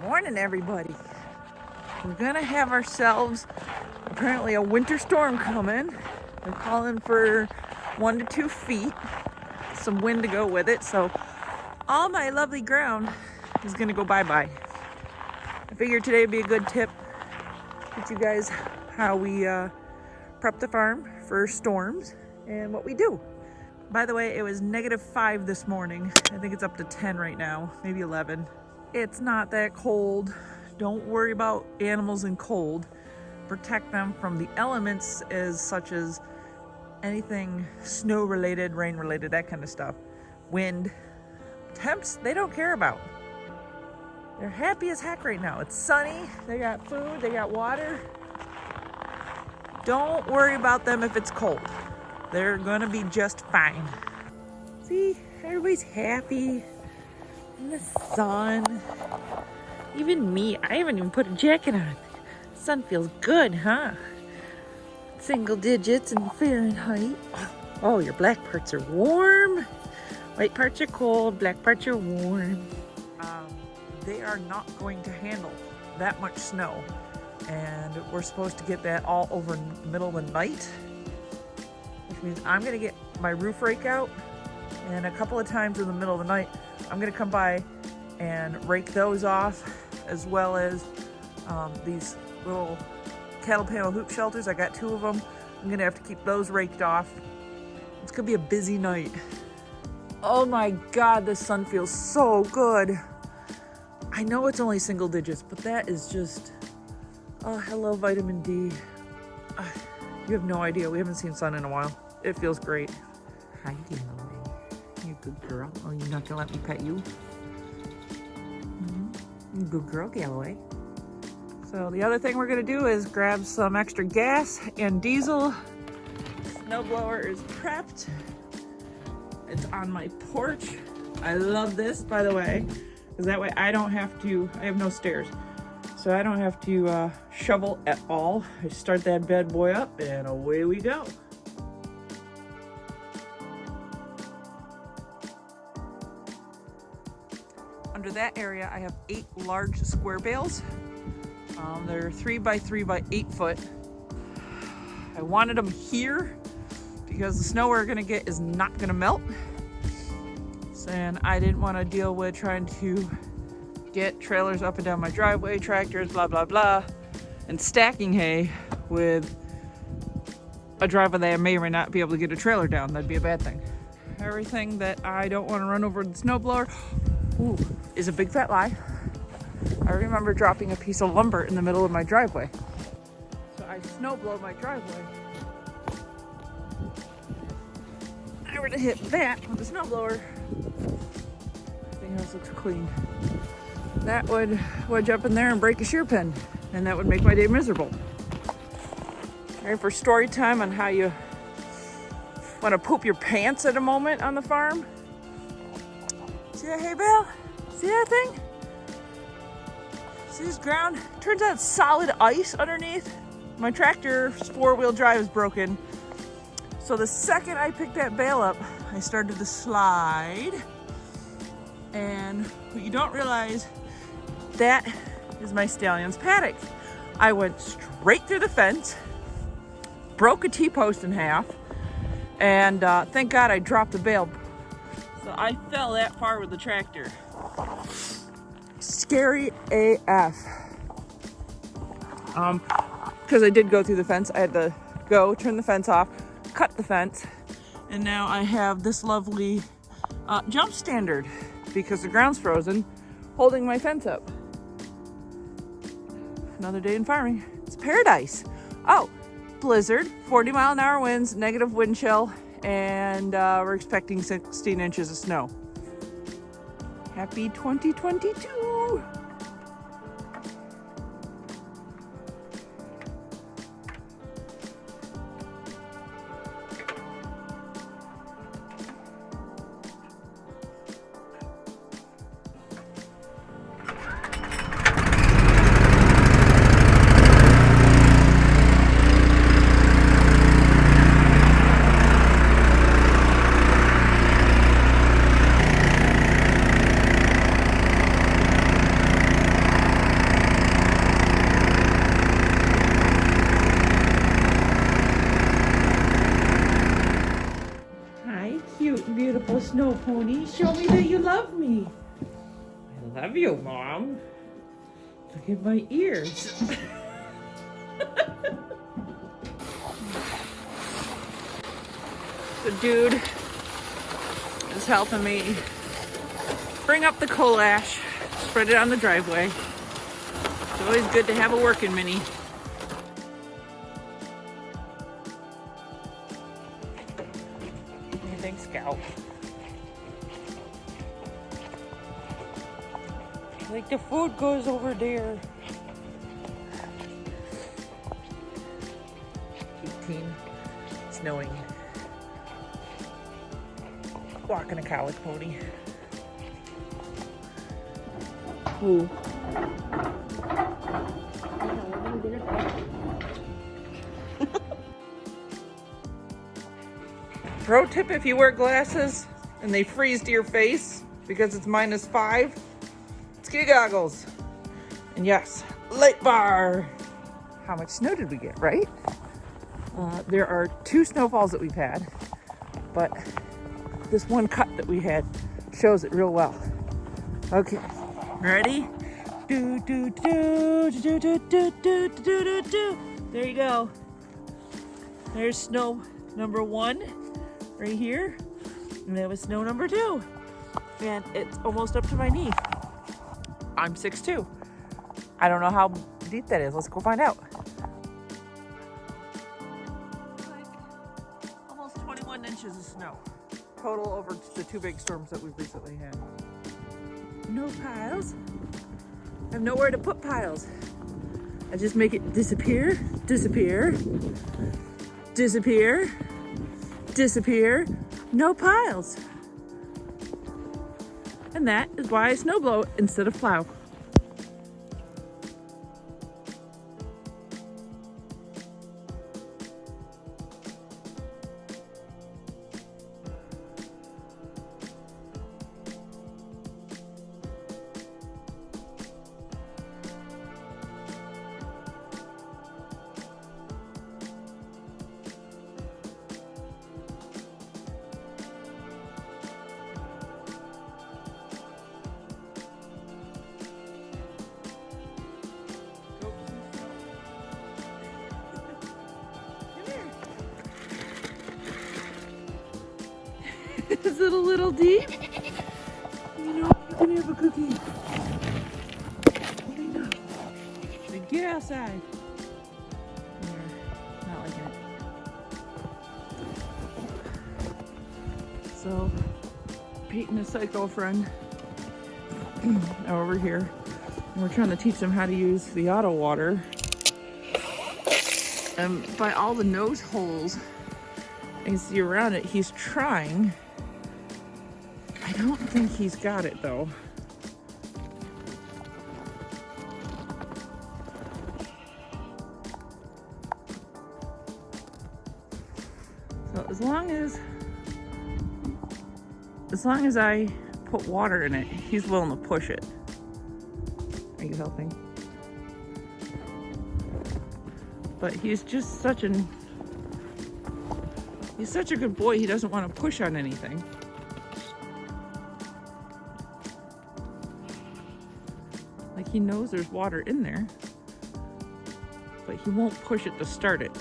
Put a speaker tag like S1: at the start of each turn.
S1: Morning, everybody. We're gonna have ourselves apparently a winter storm coming. They're calling for 1 to 2 feet, some wind to go with it. So all my lovely ground is gonna go bye-bye. I figured today would be a good tip. Teach you guys how we prep the farm for storms and what we do. By the way, it was -5 this morning. I think it's up to 10 right now, maybe 11. It's not that cold. Don't worry about animals in cold. Protect them from the elements such as anything snow related, rain related, that kind of stuff. Wind. Temps, they don't care about. They're happy as heck right now. It's sunny, they got food, they got water. Don't worry about them if it's cold. They're gonna be just fine. See, everybody's happy in the sun. Even me, I haven't even put a jacket on. The sun feels good, huh? Single digits in Fahrenheit. Oh, your black parts are warm. White parts are cold, black parts are warm. They are not going to handle that much snow. And we're supposed to get that all over the middle of the night, which means I'm gonna get my roof rake out, and a couple of times in the middle of the night, I'm gonna come by and rake those off, as well as these little cattle panel hoop shelters. I got 2 of them. I'm gonna have to keep those raked off. It's gonna be a busy night. Oh my God, the sun feels so good. I know it's only single digits, but that is just, oh, hello, vitamin D. You have no idea. We haven't seen sun in a while. It feels great. Hi, Galloway. You good girl. Oh, you're not gonna let me pet you? You good girl, Galloway. So the other thing we're gonna do is grab some extra gas and diesel. Snowblower is prepped. It's on my porch. I love this, by the way, because that way I have no stairs. So I don't have to shovel at all. I start that bad boy up and away we go. Under that area, I have 8 large square bales. They're 3 by 3 by 8 foot. I wanted them here because the snow we're gonna get is not gonna melt. And I didn't want to deal with trying to get trailers up and down my driveway, tractors, blah, blah, blah, and stacking hay with a driveway that I may or may not be able to get a trailer down. That'd be a bad thing. Everything that I don't want to run over the snowblower is a big fat lie. I remember dropping a piece of lumber in the middle of my driveway. So I snowblow my driveway. I were to hit that with the snowblower, everything else looks clean. That would wedge up in there and break a shear pin, and that would make my day miserable. All right, for story time on how you want to poop your pants at a moment on the farm. See that hay bale? See that thing? See this ground? Turns out it's solid ice underneath. My tractor's 4-wheel drive is broken. So the second I picked that bale up, I started to slide. And what you don't realize, that is my stallion's paddock. I went straight through the fence, broke a T-post in half, and thank God I dropped the bale. So I fell that far with the tractor. Scary AF. Because I did go through the fence. I had to go, turn the fence off, cut the fence, and now I have this lovely jump standard because the ground's frozen, holding my fence up. Another day in farming. It's paradise. Oh, blizzard, 40-mile-an-hour winds, negative wind chill, and we're expecting 16 inches of snow. Happy 2022. snow pony. Show me that you love me. I love you, Mom. Look at my ears. The dude is helping me bring up the coal ash, spread it on the driveway. It's always good to have a working mini. Anything, Scout? Like the food goes over there. 18, snowing. Walking a colic pony. Ooh. Pro tip, if you wear glasses and they freeze to your face because it's -5, ski goggles. And yes, light bar. How much snow did we get, right? There are 2 snowfalls that we've had, but this one cut that we had shows it real well. Okay, ready? Do do do do do do do do do do. There you go. There's snow number 1 right here, and that was snow number 2, and it's almost up to my knee. I'm 6'2". I don't know how deep that is. Let's go find out. Like almost 21 inches of snow total over the 2 big storms that we've recently had. No piles. I have nowhere to put piles. I just make it disappear, disappear, disappear, disappear. No piles. And that is why I snow blow instead of plow. Is it a little deep? You know, you can have a cookie. What do you know? Get outside. Yeah, not liking it. So, Pete and his psycho friend are over here. And we're trying to teach them how to use the auto water. And by all the nose holes you see around it, he's trying. I don't think he's got it though. So as long as I put water in it, he's willing to push it. Are you helping? But he's just he's such a good boy, he doesn't want to push on anything. Like he knows there's water in there, but he won't push it to start it.